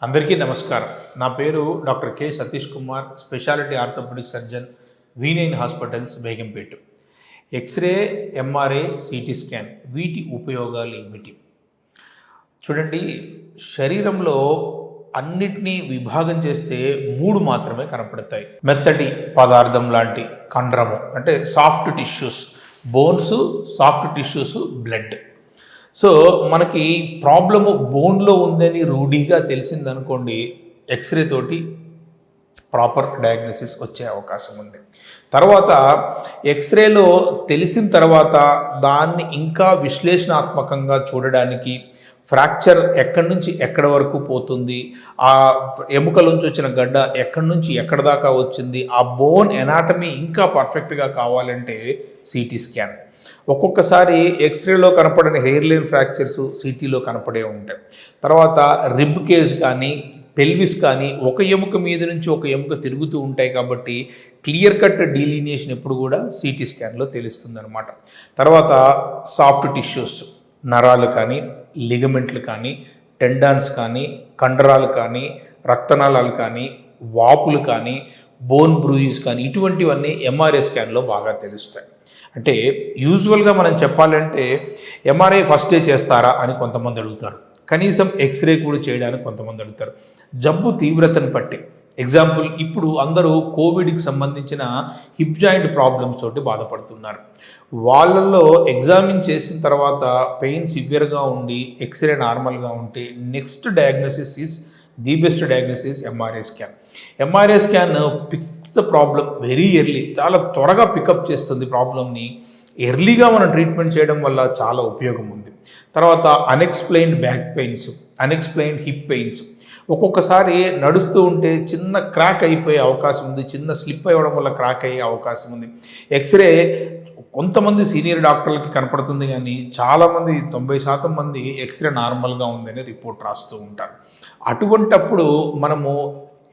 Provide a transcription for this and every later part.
అందరికీ నమస్కారం. నా పేరు doctor K Satish Kumar, speciality orthopaedic surgeon, V9 hospitals, Begumpet. X-ray, MRI, CT scan వీటి ఉపయోగాలు ఏమిటి? చూడండి, శరీరంలో అన్నిటినీ విభాగం చేస్తే 3 మాత్రమే కనపడతాయి. మెత్తటి పదార్థం లాంటి కండరము అంటే soft tissues, bones, soft tissues, blood. So మనకి ప్రాబ్లము బోన్లో ఉందని రూఢీగా తెలిసిందనుకోండి, ఎక్స్రే తోటి ప్రాపర్ డయాగ్నోసిస్ వచ్చే అవకాశం ఉంది. తర్వాత ఎక్స్రేలో తెలిసిన తర్వాత దాన్ని ఇంకా విశ్లేషణాత్మకంగా చూడడానికి ఫ్రాక్చర్ ఎక్కడి నుంచి ఎక్కడి వరకు పోతుంది, ఆ ఎముకలోంచి వచ్చిన గడ్డ ఎక్కడి నుంచి ఎక్కడి దాకా వచ్చింది, ఆ బోన్ ఎనాటమీ ఇంకా పర్ఫెక్ట్గా కావాలంటే సిటీ స్కాన్. ఒక్కొక్కసారి ఎక్స్రేలో కనపడని హెయిర్ లైన్ ఫ్రాక్చర్స్ సిటీలో కనపడే ఉంటాయి. తర్వాత రిబ్ కేజ్ కానీ పెల్విస్ కానీ ఒక ఎముక మీద నుంచి ఒక ఎముక తిరుగుతూ ఉంటాయి కాబట్టి క్లియర్ కట్ డీలినియేషన్ ఎప్పుడు కూడా సిటీ స్కాన్లో తెలుస్తుంది అనమాట. తర్వాత సాఫ్ట్ టిష్యూస్, నరాలు కానీ, లిగమెంట్లు కానీ, టెండాన్స్ కానీ, కండరాలు కానీ, రక్తనాళాలు కానీ, వాపులు కానీ, బోన్ బ్రూయిస్ కానీ ఇటువంటివన్నీ ఎంఆర్ఐ స్కాన్లో బాగా తెలుస్తాయి. అంటే యూజువల్గా మనం చెప్పాలంటే ఎంఆర్ఐ ఫస్ట్ డే చేస్తారా అని కొంతమంది అడుగుతారు, కనీసం ఎక్స్రే కూడా చేయడానికి కొంతమంది అడుగుతారు. జబ్బు తీవ్రతను బట్టి. ఎగ్జాంపుల్, ఇప్పుడు అందరూ కోవిడ్కి సంబంధించిన హిప్ జాయింట్ ప్రాబ్లమ్స్ తోటి బాధపడుతున్నారు. వాళ్ళల్లో ఎగ్జామిన్ చేసిన తర్వాత పెయిన్ సివియర్గా ఉండి ఎక్స్రే నార్మల్గా ఉంటే next diagnosis is the best diagnosis MRI scan. MRI scan the problem very early, చాలా త్వరగా పికప్ చేస్తుంది ప్రాబ్లమ్ని. ఎర్లీగా మనం ట్రీట్మెంట్ చేయడం వల్ల చాలా ఉపయోగం ఉంది. తర్వాత unexplained back pains, unexplained hip pains, ఒక్కొక్కసారి నడుస్తూ ఉంటే చిన్న క్రాక్ అయిపోయే అవకాశం ఉంది, చిన్న స్లిప్ అవ్వడం వల్ల క్రాక్ అయ్యే అవకాశం ఉంది. ఎక్స్రే కొంతమంది సీనియర్ డాక్టర్లకి కనపడుతుంది, కానీ చాలామంది 90% మంది ఎక్స్రే నార్మల్గా ఉందని రిపోర్ట్ రాస్తూ ఉంటారు. అటువంటప్పుడు మనము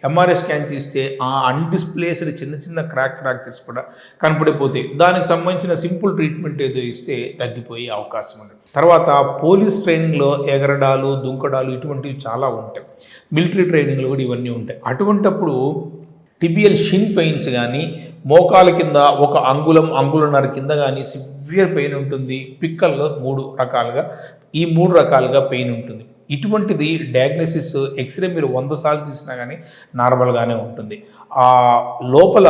ఎంఆర్ఐ స్కాన్ తీస్తే ఆ అన్డిస్ప్లేస్డ్ చిన్న చిన్న ఫ్రాక్చర్స్ కూడా కనపడిపోతాయి. దానికి సంబంధించిన సింపుల్ ట్రీట్మెంట్ ఏదో ఇస్తే తగ్గిపోయే అవకాశం ఉంది. తర్వాత పోలీస్ ట్రైనింగ్లో ఎగరడాలు, దుంకడాలు ఇటువంటివి చాలా ఉంటాయి. మిలిటరీ ట్రైనింగ్లో కూడా ఇవన్నీ ఉంటాయి. అటువంటప్పుడు టిబియల్ షిన్ పెయిన్స్ కానీ, మోకాల కింద ఒక అంగుళన్నర కింద కానీ సివియర్ పెయిన్ ఉంటుంది. పిక్కల్లో 3 రకాలుగా పెయిన్ ఉంటుంది. ఇటువంటిది డయాగ్నోసిస్ ఎక్స్రే మీరు 100 సార్లు తీసినా కానీ నార్మల్గానే ఉంటుంది. ఆ లోపల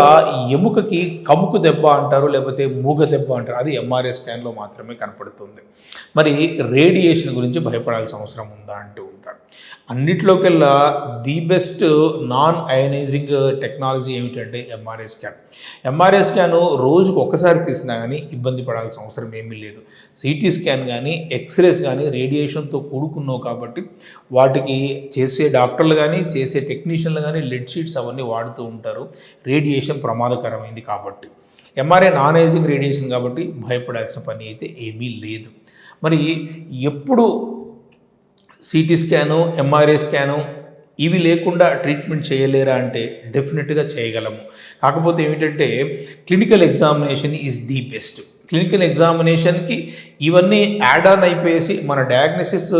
ఎముకకి కముకు దెబ్బ అంటారు, లేకపోతే మూగ దెబ్బ అంటారు, అది ఎంఆర్ఐ స్కాన్లో మాత్రమే కనపడుతుంది. మరి రేడియేషన్ గురించి భయపడాల్సిన అవసరం ఉందా అంటూ ఉంటారు. అన్నిట్లోకెల్లా the best non ionizing technology ఏమిటంటే ఎంఆర్ఐ స్కాన్. ఎంఆర్ఐ స్కాన్ రోజుకు ఒకసారి తీసినా కానీ ఇబ్బంది పడాల్సిన అవసరం ఏమీ లేదు. సిటీ స్కాన్ కానీ, ఎక్స్రేస్ కానీ రేడియేషన్తో కూడుకున్నావు కాబట్టి వాటికి చేసే డాక్టర్లు కానీ, చేసే టెక్నీషియన్లు కానీ లెడ్ షీట్స్ అవన్నీ వాడుతూ ఉంటారు. రేడియేషన్ ప్రమాదకరమైంది కాబట్టి. ఎంఆర్ఐ నాన్ అయనైజింగ్ రేడియేషన్ కాబట్టి భయపడాల్సిన పని అయితే ఏమీ లేదు. మరి ఎప్పుడు సిటీ స్కాను, ఎంఆర్ఐ స్కాను ఇవి లేకుండా ట్రీట్మెంట్ చేయలేరా అంటే డెఫినెట్గా చేయగలము. కాకపోతే ఏమిటంటే clinical examination is the best. Clinical ఎగ్జామినేషన్కి ఇవన్నీ యాడ్ ఆన్ అయిపోయేసి మన డయాగ్నోసిస్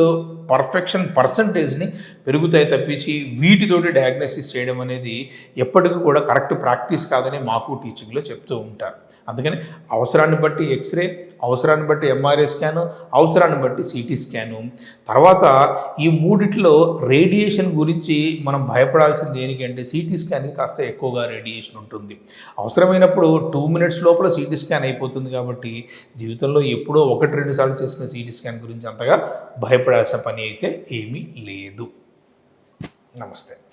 పర్ఫెక్షన్ పర్సంటేజ్ని పెరుగుతాయి తప్పించి వీటితోటి డయాగ్నోసిస్ చేయడం అనేది ఎప్పటికీ కూడా కరెక్ట్ ప్రాక్టీస్ కాదని మాకు టీచింగ్లో చెప్తూ ఉంటారు. అందుకని అవసరాన్ని బట్టి ఎక్స్రే, అవసరాన్ని బట్టి ఎంఆర్ఐ స్కాను, అవసరాన్ని బట్టి సిటీ స్కాను. తర్వాత ఈ మూడిట్లో రేడియేషన్ గురించి మనం భయపడాల్సింది దేనికంటే సిటీ స్కాన్కి కాస్త ఎక్కువగా రేడియేషన్ ఉంటుంది. అవసరమైనప్పుడు 2 minutes లోపల సిటీ స్కాన్ అయిపోతుంది కాబట్టి జీవితంలో ఎప్పుడో 1-2 సార్లు చేసిన సిటీ స్కాన్ గురించి అంతగా భయపడాల్సిన పని అయితే ఏమీ లేదు. నమస్తే.